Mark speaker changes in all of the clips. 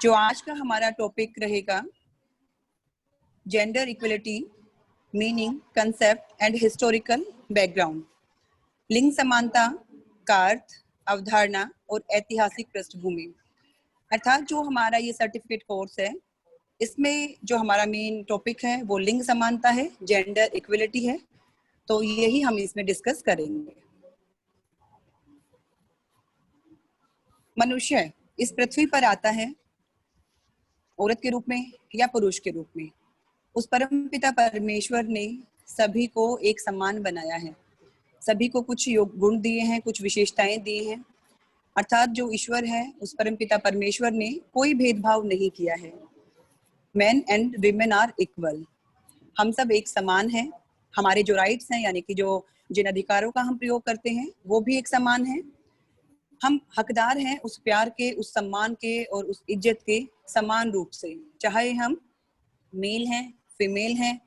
Speaker 1: जो आज का हमारा टॉपिक रहेगा gender equality, meaning, concept and historical background. लिंग समानता का अर्थ, अवधारणा और ऐतिहासिक पृष्ठभूमि। अर्थात जो हमारा ये सर्टिफिकेट कोर्स है, इसमें जो हमारा मेन टॉपिक है वो लिंग समानता है, जेंडर इक्वलिटी है। तो यही हम इसमें डिस्कस करेंगे। मनुष्य इस पृथ्वी पर आता है औरत के रूप में या पुरुष के रूप में। उस परमपिता परमेश्वर ने सभी को एक समान बनाया है, सभी को कुछ गुण दिए हैं, कुछ विशेषताएं दी हैं। अर्थात जो ईश्वर है, उस परमपिता परमेश्वर ने कोई भेदभाव नहीं किया है। Men and women are equal, हम सब एक समान हैं। हमारे जो राइट्स हैं, यानी कि जो जिन अधिकारों का हम प्रयोग करते हैं, वो भी एक समान है। हम हकदार हैं उस प्यार के, उस सम्मान के और उस इज्जत के समान रूप से, चाहे हम मेल हैं, फीमेल हैं,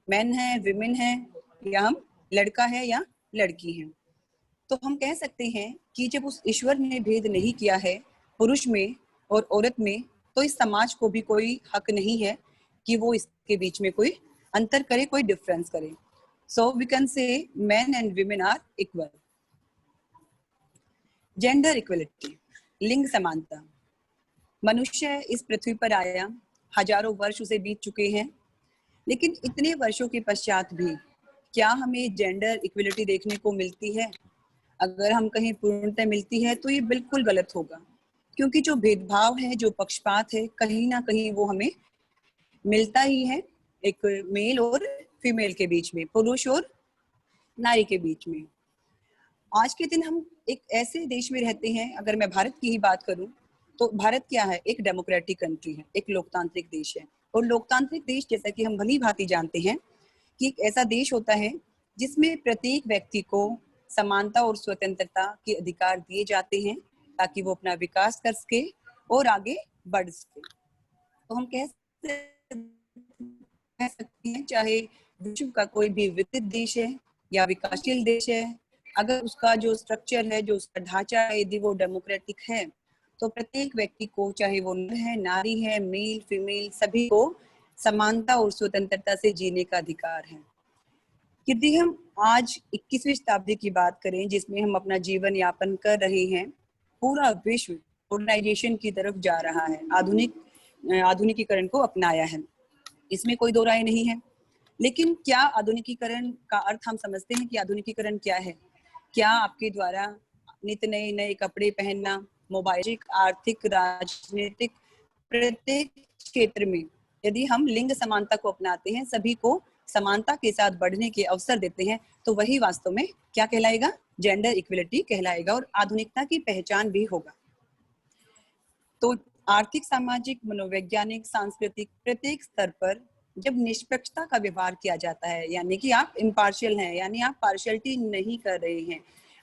Speaker 1: मैन हैं, विमेन हैं, या हम लड़का है या लड़की हैं। तो हम कह सकते हैं कि जब उस ईश्वर ने भेद नहीं किया है पुरुष में और औरत में, तो इस समाज को भी कोई हक नहीं है कि वो इसके बीच में कोई अंतर करे, कोई डिफरेंस करे। So we can say man and women are equal. Gender equality, लिंग समानता। मनुष्य इस पृथ्वी पर आया, हजारों वर्ष उसे बीत चुके हैं, लेकिन इतने वर्षों के पश्चात भी क्या हमें जेंडर इक्वलिटी देखने को मिलती है? अगर हम कहीं पूर्णतः मिलती है तो ये बिल्कुल गलत होगा, क्योंकि जो भेदभाव है, जो पक्षपात है, कहीं ना कहीं वो हमें मिलता ही है, एक मेल और फीमेल के बीच में, पुरुष और नारी के बीच में। आज के दिन हम एक ऐसे देश में रहते हैं, अगर मैं भारत की ही बात करूं तो भारत क्या है? एक डेमोक्रेटिक कंट्री है, एक लोकतांत्रिक देश है। और लोकतांत्रिक देश, जैसा कि हम भली भांति जानते हैं, कि एक ऐसा देश होता है जिसमें प्रत्येक व्यक्ति को समानता और स्वतंत्रता के अधिकार दिए जाते हैं, ताकि वो अपना विकास कर सके और आगे बढ़ सके। तो हम कह सकते हैं, चाहे विश्व का कोई भी विकसित देश है या विकासशील देश है, अगर उसका जो स्ट्रक्चर है, जो उसका ढांचा है, यदि वो डेमोक्रेटिक है, तो प्रत्येक व्यक्ति को, चाहे वो नर है, नारी है, मेल, फीमेल, सभी को समानता और स्वतंत्रता से जीने का अधिकार है। यदि हम आज 21वीं शताब्दी की बात करें, जिसमें हम अपना जीवन यापन कर रहे हैं, पूरा विश्व मॉडर्नाइजेशन की तरफ जा रहा है, आधुनिकीकरण को अपनाया है, इसमें कोई दो राय नहीं है। लेकिन क्या आधुनिकीकरण का अर्थ हम समझते हैं कि आधुनिकीकरण क्या है? क्या आपके द्वारा नित्य नए नए कपड़े पहनना, मोबाइल, आर्थिक, राजनीतिक, प्रत्येक क्षेत्र में यदि हम लिंग समानता को अपनाते हैं, सभी को समानता के साथ बढ़ने के अवसर देते हैं, तो वही वास्तव में क्या कहलाएगा? जेंडर इक्वलिटी कहलाएगा और आधुनिकता की पहचान भी होगा। तो आर्थिक, सामाजिक, मनोवैज्ञानिक, सांस्कृतिक, प्रत्येक स्तर पर जब निष्पक्षता का व्यवहार किया जाता है, यानी कि आप इम्पार्शियल हैं, यानी आप पार्शियलिटी नहीं कर रहे हैं,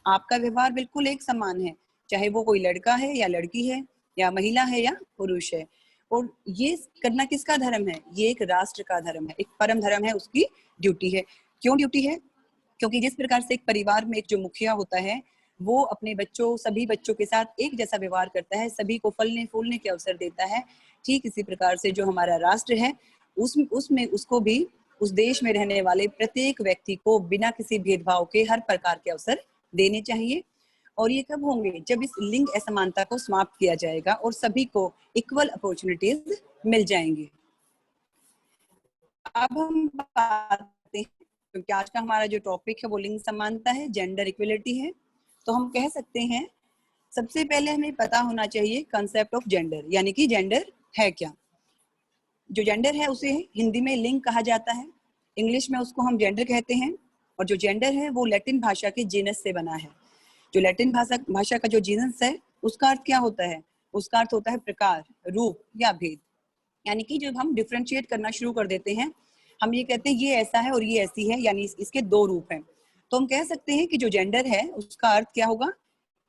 Speaker 1: आपका व्यवहार बिल्कुल एक समान है, चाहे वो कोई लड़का है या लड़की है, या महिला है या पुरुष है। और ये करना किसका धर्म है? ये एक राष्ट्र का धर्म है, एक परम धर्म है, उसकी ड्यूटी है। क्यों ड्यूटी है? क्योंकि जिस प्रकार से एक परिवार में एक जो मुखिया होता है, वो अपने बच्चों, सभी बच्चों के साथ एक जैसा व्यवहार करता है, सभी को फलने फूलने के अवसर देता है, ठीक इसी प्रकार से जो हमारा राष्ट्र है, उसमें उसको भी, उस देश में रहने वाले प्रत्येक व्यक्ति को बिना किसी भेदभाव के हर प्रकार के अवसर देने चाहिए। और ये कब होंगे? जब इस लिंग असमानता को समाप्त किया जाएगा और सभी को इक्वल अपॉर्चुनिटीज मिल जाएंगी। अब हम बात करते हैं, क्योंकि आज का हमारा जो टॉपिक है वो लिंग समानता है, जेंडर इक्वलिटी है, तो हम कह सकते हैं सबसे पहले हमें पता होना चाहिए कंसेप्ट ऑफ जेंडर, यानी कि जेंडर है क्या। जो जेंडर है उसे हिंदी में लिंग कहा जाता है, इंग्लिश में उसको हम जेंडर कहते हैं। और जो जेंडर है वो लैटिन भाषा के जीनस से बना है। जो लैटिन भाषा का जो जीनस है, उसका अर्थ क्या होता है? उसका अर्थ होता है प्रकार, रूप या भेद। यानी कि जब हम डिफरेंशिएट करना शुरू कर देते हैं, हम ये कहते हैं ये ऐसा है और ये ऐसी है, यानी इसके दो रूप हैं, तो हम कह सकते हैं कि जो जेंडर है उसका अर्थ क्या होगा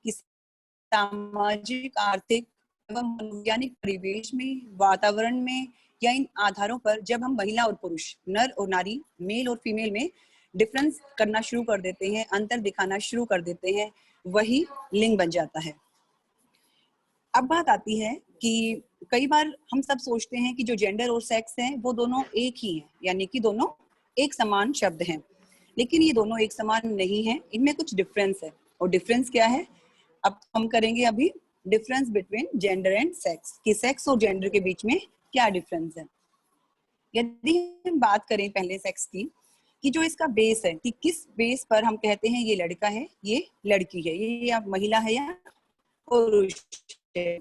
Speaker 1: कि सामाजिक, आर्थिक एवं मनोवैज्ञानिक परिवेश में, वातावरण में या इन आधारों पर जब हम महिला और पुरुष, नर और नारी, मेल और फीमेल में डिफरेंस करना शुरू कर देते हैं, अंतर दिखाना शुरू कर देते हैं, वही लिंग बन जाता है। अब बात आती है कि कई बार हम सब सोचते हैं कि जो जेंडर और सेक्स है वो दोनों एक ही हैं, यानी कि दोनों एक समान शब्द हैं, लेकिन ये दोनों एक समान नहीं है, इनमें कुछ डिफरेंस है। और डिफरेंस क्या है, अब हम करेंगे अभी difference between gender and sex, कि सेक्स और जेंडर के बीच में क्या डिफरेंस है। यदि हम बात करें पहले सेक्स की, कि जो इसका बेस है, कि किस बेस पर हम कहते हैं ये लड़का है, ये लड़की है, ये या महिला है या पुरुष है।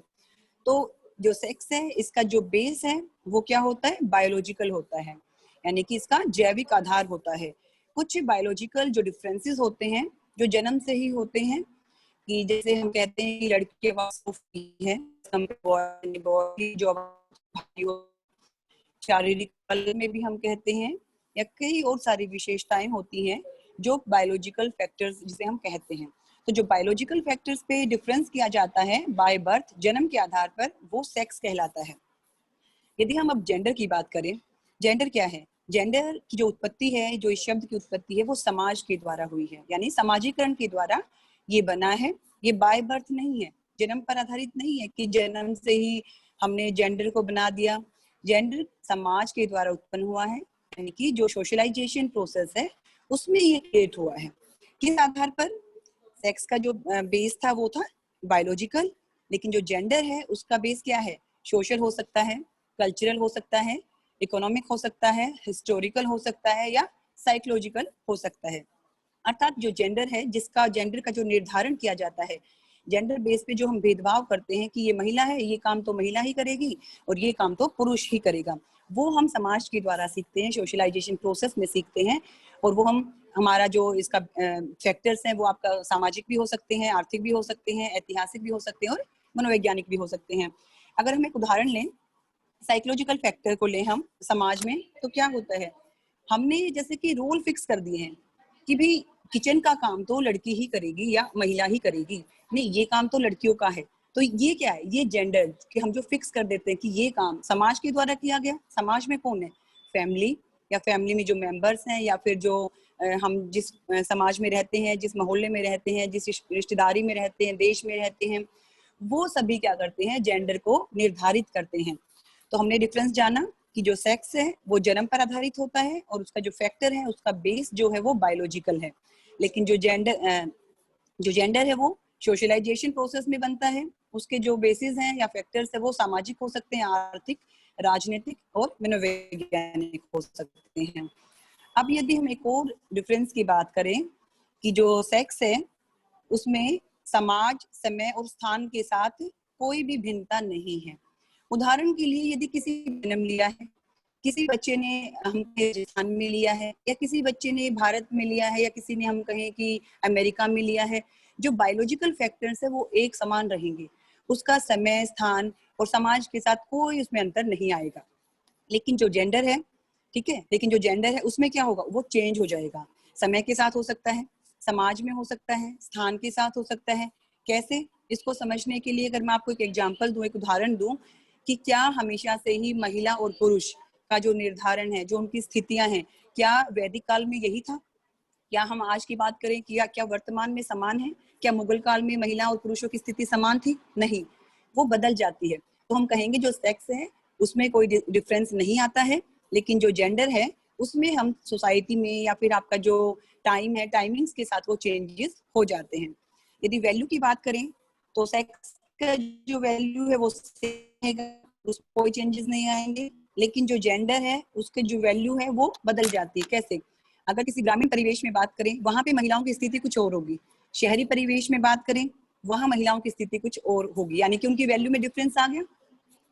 Speaker 1: तो जो सेक्स है इसका जो बेस है वो क्या होता है, बायोलॉजिकल होता है, यानी कि इसका जैविक आधार होता है। कुछ बायोलॉजिकल जो डिफरेंसेस होते हैं जो जन्म से ही होते हैं, कि जैसे हम कहते हैं कि लड़के के पास है, बॉडी जो शारीरिक बल में भी हम कहते हैं, या कई और सारी विशेषताएं होती हैं जो बायोलॉजिकल फैक्टर्स जिसे हम कहते हैं। तो जो बायोलॉजिकल फैक्टर्स पे डिफरेंस किया जाता है बाय बर्थ, जन्म के आधार पर, वो सेक्स कहलाता है। यदि हम अब जेंडर की बात करें, जेंडर क्या है, जेंडर की जो उत्पत्ति है, जो इस शब्द की उत्पत्ति है, वो समाज के द्वारा हुई है, यानी समाजीकरण के द्वारा ये बना है। ये बाय बर्थ नहीं है, जन्म पर आधारित नहीं है कि जन्म से ही हमने जेंडर को बना दिया। जेंडर समाज के द्वारा उत्पन्न हुआ है, यानी कि जो सोशलाइजेशन प्रोसेस है उसमें ये क्रिएट हुआ है। किस आधार पर, सेक्स का जो बेस था वो था बायोलॉजिकल, लेकिन जो जेंडर है उसका बेस क्या है, सोशल हो सकता है, कल्चरल हो सकता है, इकोनॉमिक हो सकता है, हिस्टोरिकल हो सकता है, या साइकोलॉजिकल हो सकता है। अर्थात जो जेंडर है, जिसका जेंडर का जो निर्धारण किया जाता है, जेंडर बेस पे जो हम भेदभाव करते हैं कि ये महिला है, ये काम तो महिला ही करेगी और ये काम तो पुरुष ही करेगा, वो हम समाज के द्वारा सीखते हैं, सोशलाइजेशन प्रोसेस में सीखते हैं। और वो हम, हमारा जो इसका फैक्टर्स हैं वो आपका सामाजिक भी हो सकते हैं, आर्थिक भी हो सकते हैं, ऐतिहासिक भी हो सकते हैं और मनोवैज्ञानिक भी हो सकते हैं। अगर हम एक उदाहरण लें, साइकोलॉजिकल फैक्टर को लें हम समाज में, तो क्या होता है, हमने जैसे कि रोल फिक्स कर दिए हैं कि भाई किचन का काम तो लड़की ही करेगी या महिला ही करेगी, नहीं ये काम तो लड़कियों का है। तो ये क्या है, ये जेंडर कि हम जो फिक्स कर देते हैं कि ये काम समाज के द्वारा किया गया। समाज में कौन है, फैमिली, या फैमिली में जो मेंबर्स हैं, या फिर जो हम जिस समाज में रहते हैं, जिस मोहल्ले में रहते हैं, जिस रिश्तेदारी में रहते हैं, देश में रहते हैं, वो सभी क्या करते हैं, जेंडर को निर्धारित करते हैं। तो हमने डिफरेंस जाना कि जो सेक्स है वो जन्म पर आधारित होता है और उसका जो फैक्टर है, उसका बेस जो है वो बायोलॉजिकल है। लेकिन जो जेंडर है वो सोशलाइजेशन प्रोसेस में बनता है, उसके जो बेसिस हैं या फैक्टर्स है वो सामाजिक हो सकते हैं, आर्थिक, राजनीतिक और मनोवैज्ञानिक हो सकते हैं। अब यदि हम एक और डिफरेंस की बात करें, कि जो सेक्स है उसमें समाज, समय और स्थान के साथ कोई भी भिन्नता नहीं है। उदाहरण के लिए, यदि किसी ने जन्म लिया है, किसी बच्चे ने हम राजस्थान में लिया है, या किसी बच्चे ने भारत में लिया है, या किसी ने हम कहें कि अमेरिका में लिया है, जो बायोलॉजिकल फैक्टर्स है वो एक समान रहेंगे, उसका समय, स्थान और समाज के साथ कोई उसमें अंतर नहीं आएगा। लेकिन जो जेंडर है, ठीक है, लेकिन जो जेंडर है उसमें क्या होगा, वो चेंज हो जाएगा, समय के साथ हो सकता है, समाज में हो सकता है, स्थान के साथ हो सकता है। कैसे, इसको समझने के लिए अगर मैं आपको एक एग्जांपल दूं, एक उदाहरण दूं, कि क्या हमेशा से ही महिला और पुरुष का जो निर्धारण है, जो उनकी स्थितियां हैं, क्या वैदिक काल में यही था? क्या हम आज की बात करें कि क्या वर्तमान में समान है? क्या मुगल काल में महिला और पुरुषों की स्थिति समान थी? नहीं, वो बदल जाती है। तो हम कहेंगे जो सेक्स है उसमें कोई डिफरेंस नहीं आता है, लेकिन जो जेंडर है उसमें हम सोसाइटी में या फिर आपका जो टाइम है, टाइमिंग्स के साथ वो चेंजेस हो जाते हैं। यदि वैल्यू की बात करें तो सेक्स का जो वैल्यू है वो उसमें कोई चेंजेस नहीं आएंगे, लेकिन जो जेंडर है उसके जो वैल्यू है वो बदल जाती है। कैसे, अगर किसी ग्रामीण परिवेश में बात करें वहां पे महिलाओं की स्थिति कुछ और होगी, शहरी परिवेश में बात करें वहां महिलाओं की स्थिति कुछ और होगी, यानी कि उनकी वैल्यू में डिफरेंस आ गया।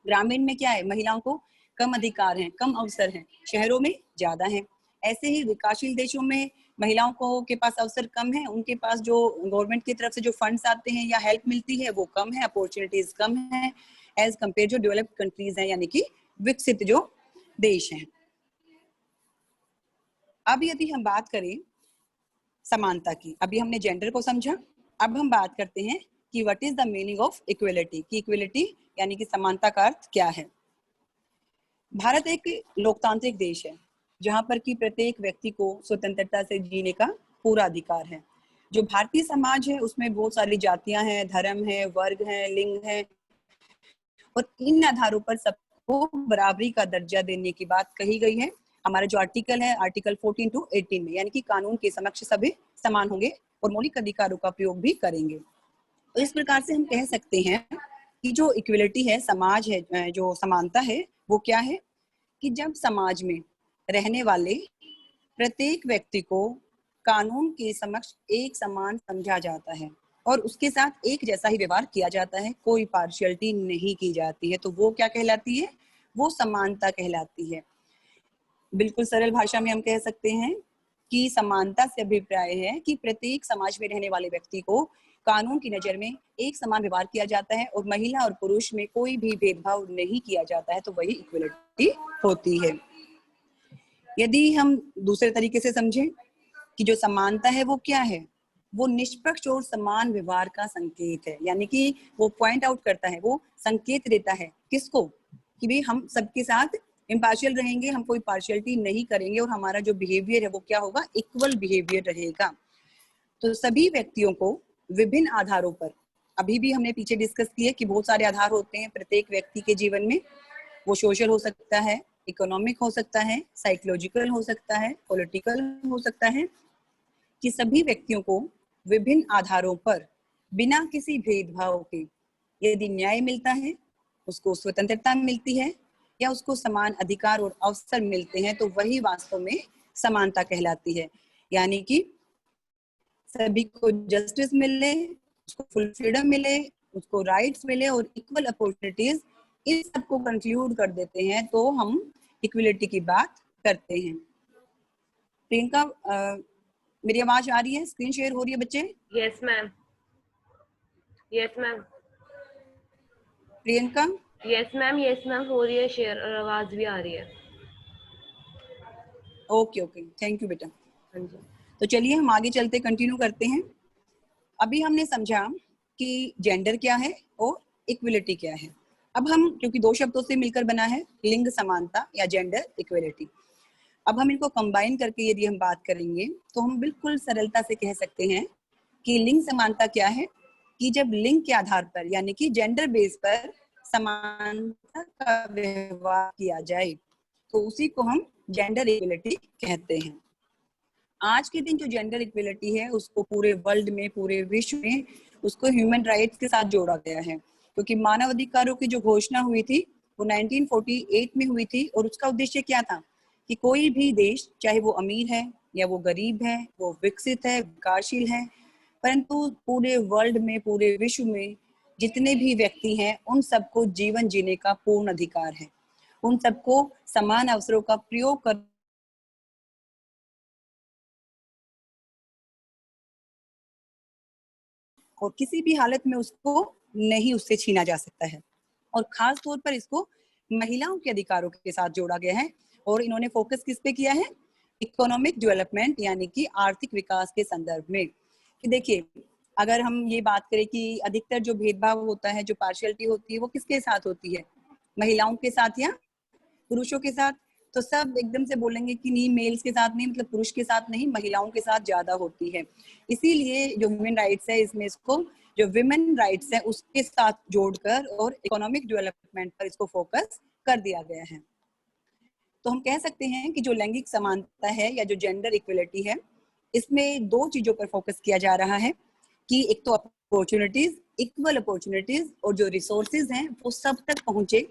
Speaker 1: ग्रामीण में क्या है, महिलाओं को कम अधिकार हैं, कम अवसर हैं, शहरों में ज्यादा हैं। ऐसे ही विकासशील देशों में महिलाओं को के पास अवसर कम है, उनके पास जो गवर्नमेंट की तरफ से जो फंड्स आते हैं या हेल्प मिलती है वो कम है, अपॉर्चुनिटीज कम है एज कम्पेयर जो डेवलप्ड कंट्रीज हैं, यानी कि विकसित जो देश हैं। अब यदि हम बात करें समानता की, अभी हमने जेंडर को समझा, अब हम बात करते हैं कि what is the meaning of equality, कि इक्वलिटी यानी कि समानता का अर्थ क्या है। भारत एक लोकतांत्रिक देश है जहां पर कि प्रत्येक व्यक्ति को स्वतंत्रता से जीने का पूरा अधिकार है। जो भारतीय समाज है उसमें बहुत सारी जातियां हैं, धर्म है, वर्ग है, लिंग है और इन आधारों पर सबको बराबरी का दर्जा देने की बात कही गई है। हमारा जो आर्टिकल है, आर्टिकल 14 to 18 में, यानी कि कानून के समक्ष सभी समान होंगे और मौलिक अधिकारों का प्रयोग भी करेंगे। तो इस प्रकार से हम कह सकते हैं कि जो इक्वलिटी है, समाज है, जो समानता है, वो क्या है कि जब समाज में रहने वाले प्रत्येक व्यक्ति को कानून के समक्ष एक समान समझा जाता है और उसके साथ एक जैसा ही व्यवहार किया जाता है, कोई पार्शियलिटी नहीं की जाती है, तो वो क्या कहलाती है? वो समानता कहलाती है। बिल्कुल सरल भाषा में हम कह सकते हैं कि समानता से अभिप्राय है कि प्रत्येक समाज में रहने वाले व्यक्ति को कानून की नजर में एक समान व्यवहार किया जाता है और महिला और पुरुष में कोई भी भेदभाव नहीं किया जाता है, तो वही इक्वलिटी होती है। यदि हम दूसरे तरीके से समझें कि जो समानता है वो क्या है, वो निष्पक्ष और समान व्यवहार का संकेत है, यानी कि वो पॉइंट आउट करता है, वो संकेत देता है किसको, कि भाई हम सबके साथ इम्पार्शियल रहेंगे, हम कोई पार्शियलिटी नहीं करेंगे और हमारा जो बिहेवियर है वो क्या होगा? इक्वल बिहेवियर रहेगा। तो सभी व्यक्तियों को विभिन्न आधारों पर, अभी भी हमने पीछे डिस्कस किए कि बहुत सारे आधार होते हैं प्रत्येक व्यक्ति के जीवन में, वो सोशल हो सकता है, इकोनॉमिक हो सकता है, साइकोलॉजिकल हो सकता है, पॉलिटिकल हो सकता है, कि सभी व्यक्तियों को विभिन्न आधारों पर बिना किसी भेदभाव के यदि न्याय मिलता है, उसको स्वतंत्रता मिलती है या उसको समान अधिकार और अवसर मिलते हैं, तो वही वास्तव में समानता कहलाती है। यानी कि सभी को जस्टिस मिले, उसको फुल फ्रीडम मिले, उसको राइट्स मिले और इक्वल अपॉर्चुनिटीज, इस सब को कंक्लूड कर देते हैं, तो हम इक्वलिटी की बात करते हैं। प्रियंका, मेरी आवाज आ रही है? स्क्रीन शेयर हो रही है बच्चे?
Speaker 2: Yes ma'am. Yes ma'am.
Speaker 1: Priyanka?
Speaker 2: Yes ma'am, yes ma'am, हो रही है शेयर और आवाज भी आ रही है।
Speaker 1: ओके ओके, थैंक यू बेटा।
Speaker 2: हाँ जी।
Speaker 1: तो चलिए हम आगे चलते कंटिन्यू करते हैं। अभी हमने समझा कि जेंडर क्या है और इक्वलिटी क्या है। अब हम, क्योंकि दो शब्दों से मिलकर बना है लिंग समानता या जेंडर इक्वलिटी, अब हम इनको कंबाइन करके यदि हम बात करेंगे तो हम बिल्कुल सरलता से कह सकते हैं कि लिंग समानता क्या है, कि जब लिंग के आधार पर यानी कि जेंडर बेस पर समानता का व्यवहार किया जाए तो उसी को हम जेंडर इक्वलिटी कहते हैं। आज के दिन जो जेंडर इक्वलिटी है उसको पूरे वर्ल्ड में, पूरे विश्व में उसको ह्यूमन राइट्स के साथ जोड़ा गया है, क्योंकि मानव अधिकारों की जो घोषणा हुई थी वो 1948 में हुई थी और उसका उद्देश्य क्या था कि कोई भी देश, चाहे वो अमीर है या वो गरीब है, वो विकसित है, विकासशील है, परंतु पूरे वर्ल्ड में, पूरे विश्व में जितने भी व्यक्ति हैं उन सबको जीवन जीने का पूर्ण अधिकार है, उन सबको समान अवसरों का प्रयोग कर और किसी भी हालत में उसको नहीं उससे छीना जा सकता है। और खास तौर पर इसको महिलाओं के अधिकारों के साथ जोड़ा गया है और इन्होंने फोकस किस पे किया है? इकोनॉमिक डेवलपमेंट, यानी कि आर्थिक विकास के संदर्भ में। कि देखिए, अगर हम ये बात करें कि अधिकतर जो भेदभाव होता है, जो पार्शियलिटी होती है, वो किसके साथ होती है? महिलाओं के साथ या पुरुषों के साथ? तो सब एकदम से बोलेंगे कि नहीं, मेल्स के साथ नहीं, मतलब पुरुष के साथ नहीं, महिलाओं के साथ ज्यादा होती है। इसीलिए जो ह्यूमन राइट्स है इसमें इसको जो विमेन राइट्स है उसके साथ जोड़कर और इकोनॉमिक डेवलपमेंट पर इसको फोकस कर दिया गया है। तो हम कह सकते हैं कि जो लैंगिक समानता है या जो जेंडर इक्वलिटी है, इसमें दो चीजों पर फोकस किया जा रहा है कि एक तो अपॉर्चुनिटीज, इक्वल अपॉर्चुनिटीज, और जो रिसोर्सेज हैं वो सब तक पहुंचे।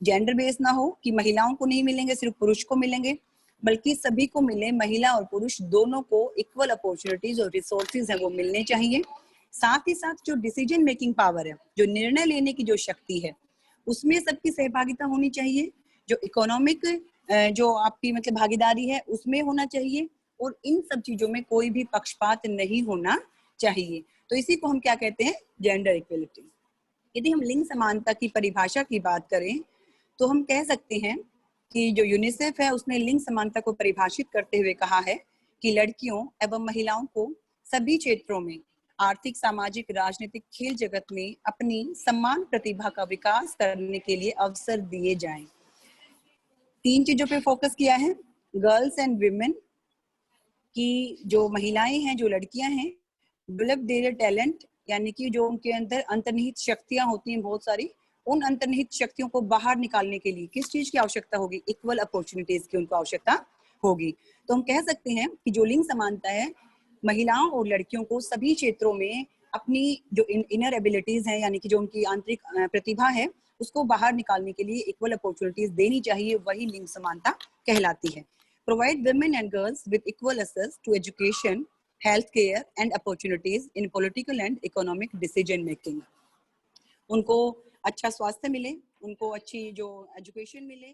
Speaker 1: जेंडर बेस ना हो कि महिलाओं को नहीं मिलेंगे, सिर्फ पुरुष को मिलेंगे, बल्कि सभी को मिले, महिला और पुरुष दोनों को इक्वल अपॉर्चुनिटीज और रिसोर्सेज है वो मिलने चाहिए। साथ ही साथ जो डिसीजन मेकिंग पावर है, जो निर्णय लेने की जो शक्ति है, उसमें सबकी सहभागिता होनी चाहिए। जो इकोनॉमिक जो आपकी मतलब भागीदारी है उसमें होना चाहिए और इन सब चीजों में कोई भी पक्षपात नहीं होना चाहिए। तो इसी को हम क्या कहते हैं? Gender equality. यदि हम लिंग समानता की परिभाषा की बात करें तो हम कह सकते हैं कि जो यूनिसेफ है उसने लिंग समानता को परिभाषित करते हुए कहा है कि लड़कियों एवं महिलाओं को सभी क्षेत्रों में, आर्थिक, सामाजिक, राजनीतिक, खेल जगत में अपनी समान प्रतिभा का विकास करने के लिए अवसर दिए जाएं। तीन चीजों पे फोकस किया है, गर्ल्स एंड विमेन, की जो महिलाएं हैं, जो लड़कियां हैं, डेवलप देयर टैलेंट, यानी कि जो उनके अंदर अंतर्निहित शक्तियां होती हैं बहुत सारी, उन अंतर्निहित शक्तियों को बाहर निकालने के लिए किस चीज की आवश्यकता होगी? इक्वल अपॉर्चुनिटीज की उनको आवश्यकता होगी। तो हम कह सकते हैं कि जो लिंग समानता है, महिलाओं और लड़कियों को सभी क्षेत्रों में अपनी जो इनर एबिलिटीज हैं, यानी कि जो उनकी आंतरिक प्रतिभा है, उसको बाहर निकालने के लिए इक्वल अपॉर्चुनिटीज देनी चाहिए। वही लिंग समानता कहलाती है। Provide women and girls with equal access to education, health care and opportunities in political and economic decision making। उनको अच्छा स्वास्थ्य मिले, उनको अच्छी जो एजुकेशन मिले